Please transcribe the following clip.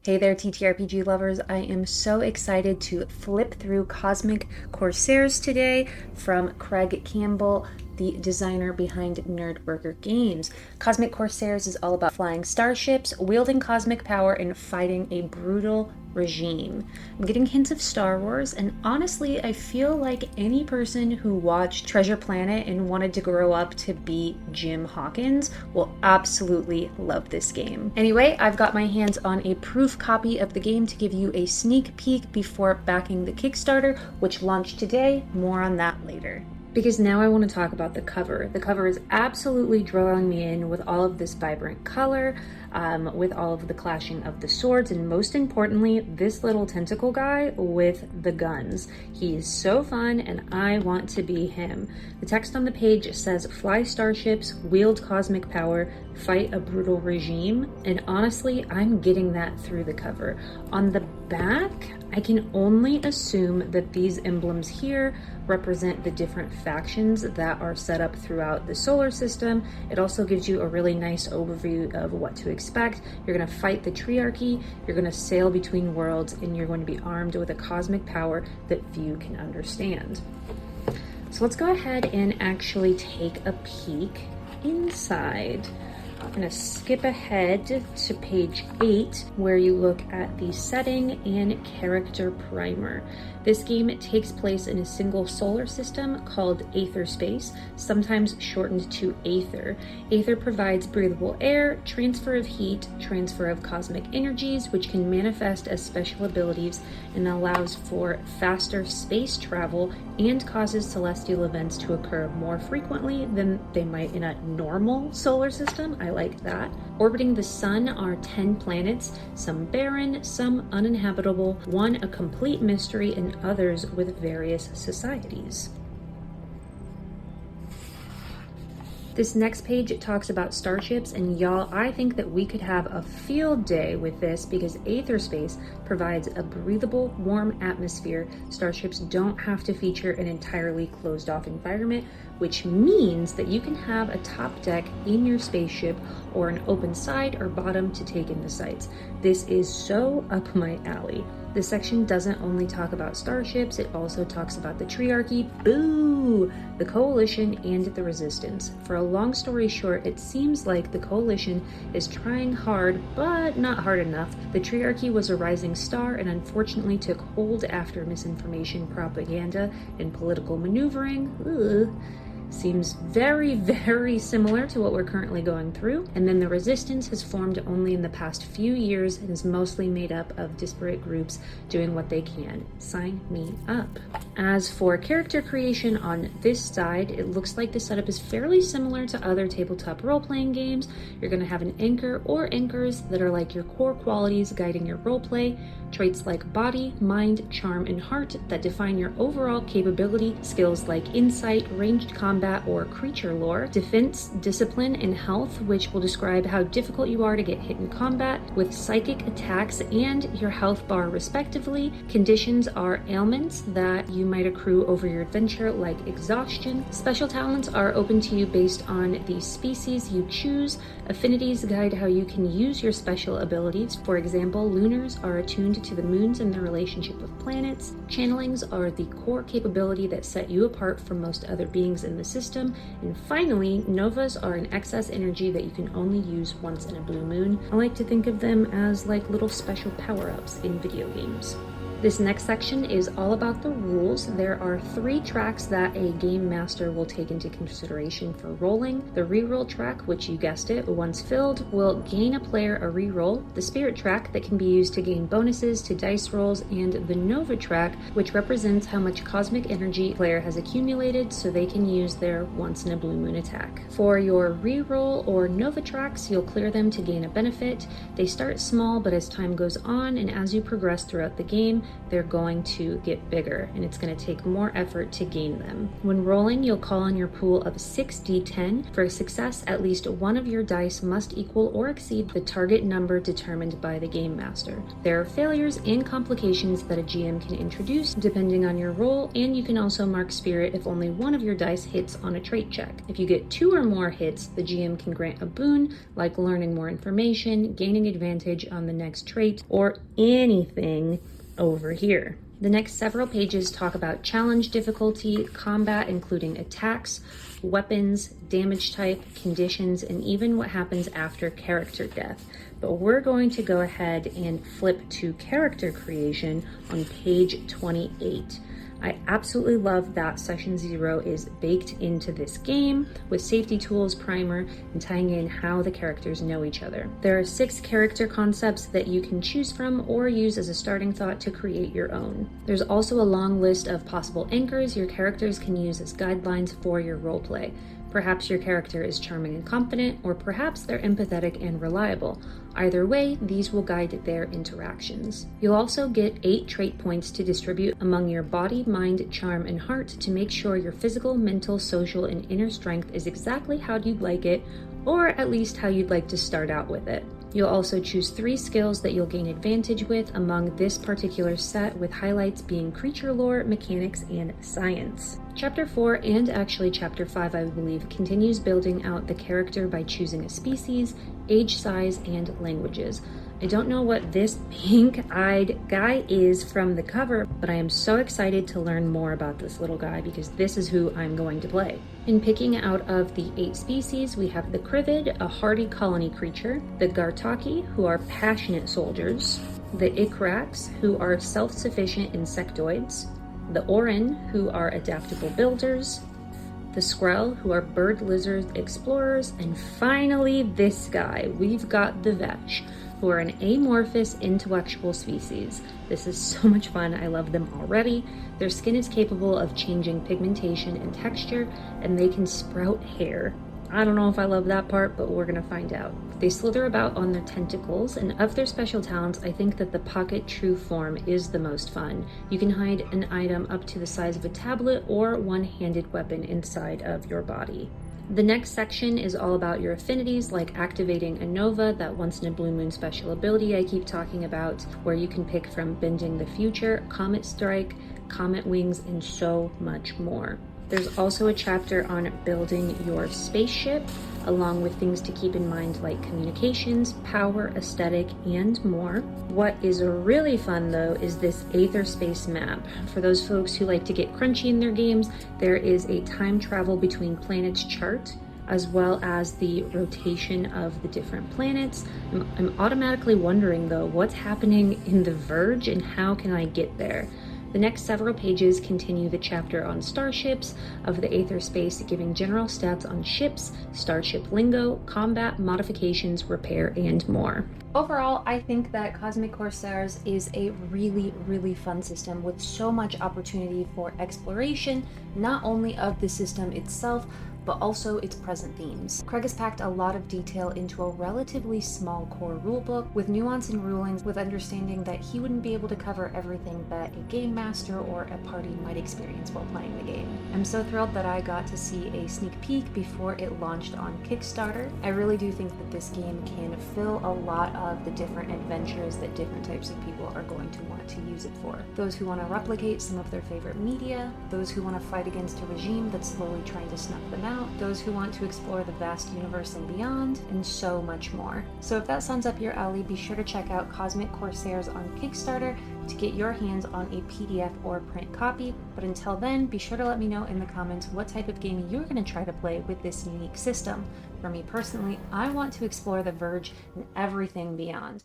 Hey there, TTRPG lovers. I am so excited to flip through Cosmic Corsairs today from Craig Campbell, the designer behind Nerdburger Games. Cosmic Corsairs is all about flying starships, wielding cosmic power, and fighting a brutal regime. I'm getting hints of Star Wars, and honestly, I feel like any person who watched Treasure Planet and wanted to grow up to be Jim Hawkins will absolutely love this game. Anyway, I've got my hands on a proof copy of the game to give you a sneak peek before backing the Kickstarter, which launched today. More on that later. Because now I want to talk about the cover. The cover is absolutely drawing me in with all of this vibrant color, with all of the clashing of the swords, and most importantly, this little tentacle guy with the guns. He is so fun, and I want to be him. The text on the page says, "Fly starships, wield cosmic power, fight a brutal regime," and honestly, I'm getting that through the cover. On the back, I can only assume that these emblems here represent the different factions that are set up throughout the solar system. It also gives you a really nice overview of what to expect. You're going to fight the triarchy, you're going to sail between worlds, and you're going to be armed with a cosmic power that few can understand. So let's go ahead and actually take a peek inside. I'm going to skip ahead to page 8, where you look at the setting and character primer. This game takes place in a single solar system called aetherspace, sometimes shortened to Aether. Aether provides breathable air, transfer of heat, transfer of cosmic energies, which can manifest as special abilities, and allows for faster space travel and causes celestial events to occur more frequently than they might in a normal solar system. I like that. Orbiting the sun are 10 planets, some barren, some uninhabitable, one a complete mystery, and others with various societies. This next page talks about starships, and y'all, I think that we could have a field day with this because aetherspace provides a breathable, warm atmosphere. Starships don't have to feature an entirely closed-off environment, which means that you can have a top deck in your spaceship or an open side or bottom to take in the sights. This is so up my alley. This section doesn't only talk about starships, it also talks about the triarchy, boo, the coalition, and the resistance. For a long story short, it seems like the coalition is trying hard, but not hard enough. The triarchy was a rising star and unfortunately took hold after misinformation, propaganda, and political maneuvering. Ugh. Seems very, very similar to what we're currently going through. And then the resistance has formed only in the past few years and is mostly made up of disparate groups doing what they can. Sign me up. As for character creation on this side, it looks like the setup is fairly similar to other tabletop role-playing games. You're going to have an anchor or anchors that are like your core qualities guiding your roleplay, traits like body, mind, charm, and heart that define your overall capability, skills like insight, ranged combat, or creature lore, defense, discipline, and health, which will describe how difficult you are to get hit in combat, with psychic attacks and your health bar respectively. Conditions are ailments that you might accrue over your adventure, like exhaustion. Special talents are open to you based on the species you choose. Affinities guide how you can use your special abilities. For example, lunars are attuned to the moons and their relationship with planets. Channelings are the core capability that set you apart from most other beings in the system. And finally, novas are an excess energy that you can only use once in a blue moon. I like to think of them as like little special power-ups in video games. This next section is all about the rules. There are 3 tracks that a game master will take into consideration for rolling. The reroll track, which you guessed it, once filled, will gain a player a reroll. The spirit track that can be used to gain bonuses to dice rolls, and the nova track, which represents how much cosmic energy a player has accumulated so they can use their once in a blue moon attack. For your reroll or nova tracks, you'll clear them to gain a benefit. They start small, but as time goes on and as you progress throughout the game, they're going to get bigger, and it's going to take more effort to gain them. When rolling, you'll call on your pool of 6d10. For success, at least one of your dice must equal or exceed the target number determined by the game master. There are failures and complications that a GM can introduce depending on your roll, and you can also mark spirit if only one of your dice hits on a trait check. If you get 2 or more hits, the GM can grant a boon like learning more information, gaining advantage on the next trait, or anything over here. The next several pages talk about challenge difficulty, combat including attacks, weapons, damage type, conditions, and even what happens after character death. But we're going to go ahead and flip to character creation on page 28. I absolutely love that Session 0 is baked into this game with safety tools, primer, and tying in how the characters know each other. There are 6 character concepts that you can choose from or use as a starting thought to create your own. There's also a long list of possible anchors your characters can use as guidelines for your roleplay. Perhaps your character is charming and confident, or perhaps they're empathetic and reliable. Either way, these will guide their interactions. You'll also get 8 trait points to distribute among your body, mind, charm, and heart to make sure your physical, mental, social, and inner strength is exactly how you'd like it, or at least how you'd like to start out with it. You'll also choose 3 skills that you'll gain advantage with among this particular set, with highlights being creature lore, mechanics, and science. Chapter 4, and actually Chapter 5, I believe, continues building out the character by choosing a species, age, size, and languages. I don't know what this pink-eyed guy is from the cover, but I am so excited to learn more about this little guy because this is who I'm going to play. In picking out of the 8 species, we have the Crivid, a hardy colony creature, the Gartaki, who are passionate soldiers, the Ikrax, who are self-sufficient insectoids, the Orin, who are adaptable builders, the Skrell, who are bird lizard explorers, and finally this guy, we've got the Vetch, who are an amorphous intellectual species. This is so much fun, I love them already. Their skin is capable of changing pigmentation and texture, and they can sprout hair. I don't know if I love that part, but we're gonna find out. They slither about on their tentacles, and of their special talents, I think that the pocket true form is the most fun. You can hide an item up to the size of a tablet or one-handed weapon inside of your body. The next section is all about your affinities, like activating a Nova, that once in a blue moon special ability I keep talking about, where you can pick from Bending the Future, Comet Strike, Comet Wings, and so much more. There's also a chapter on building your spaceship, along with things to keep in mind like communications, power, aesthetic, and more. What is really fun though is this aetherspace map. For those folks who like to get crunchy in their games, there is a time travel between planets chart, as well as the rotation of the different planets. I'm automatically wondering though, what's happening in the Verge and how can I get there? The next several pages continue the chapter on starships of the aetherspace, giving general stats on ships, starship lingo, combat, modifications, repair, and more. Overall, I think that Cosmic Corsairs is a really fun system with so much opportunity for exploration, not only of the system itself, but also its present themes. Craig has packed a lot of detail into a relatively small core rulebook with nuance and rulings, with understanding that he wouldn't be able to cover everything that a game master or a party might experience while playing the game. I'm so thrilled that I got to see a sneak peek before it launched on Kickstarter. I really do think that this game can fill a lot of the different adventures that different types of people are going to want to use it for. Those who want to replicate some of their favorite media, those who want to fight against a regime that's slowly trying to snuff them out, those who want to explore the vast universe and beyond, and so much more. So if that sounds up your alley, be sure to check out Cosmic Corsairs on Kickstarter to get your hands on a PDF or print copy. But until then, be sure to let me know in the comments what type of game you're going to try to play with this unique system. For me personally, I want to explore the Verge and everything beyond.